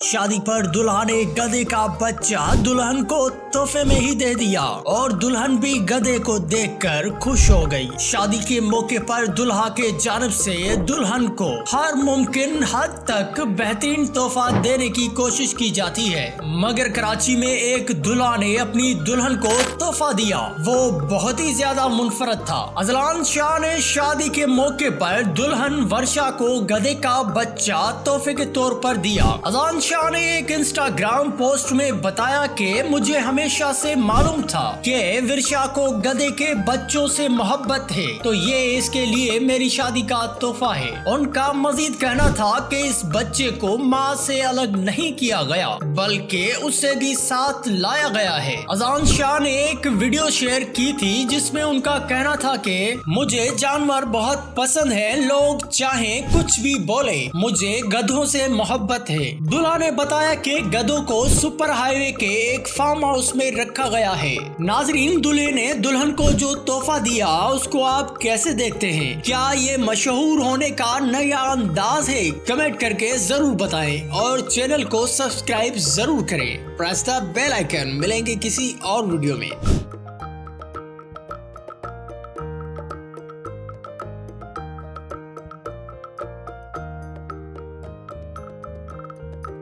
शादी पर दुल्हा ने गधे का बच्चा दुल्हन को तोहफे में ही दे दिया और दुल्हन भी गधे को देखकर खुश हो गई। शादी के मौके पर दुल्हा के जानिब से दुल्हन को हर मुमकिन हद तक बेहतरीन तोहफा देने की कोशिश की जाती है, मगर कराची में एक दुल्हा ने अपनी दुल्हन को तोहफा दिया। वो बहुत ही ज्यादा मुनफरद था। अजलान शाह ने शादी के मौके पर दुल्हन वर्षा को गधे का बच्चा तोहफे के तौर पर दिया। अजलान शाह ने एक इंस्टाग्राम पोस्ट में बताया कि मुझे हमेशा से मालूम था कि वर्षा को गधे के बच्चों से मोहब्बत है, तो ये इसके लिए मेरी शादी का तोहफा है। उनका मजीद कहना था कि इस बच्चे को माँ से अलग नहीं किया गया बल्कि उसे भी साथ लाया गया है। अजलान शाह ने एक वीडियो शेयर की थी जिसमें उनका कहना था कि मुझे जानवर बहुत पसंद है, लोग चाहे कुछ भी बोले, मुझे गधों से मोहब्बत है। दुल्हा ने बताया कि गधों को सुपर हाईवे के एक फार्म हाउस में रखा गया है। नाजरीन, दूल्हे ने दुल्हन को जो तोहफा दिया उसको आप कैसे देखते हैं? क्या ये मशहूर होने का नया अंदाज है? कमेंट करके जरूर बताएं और चैनल को सब्सक्राइब जरूर करें। Press the bell icon. मिलेंगे किसी और वीडियो में।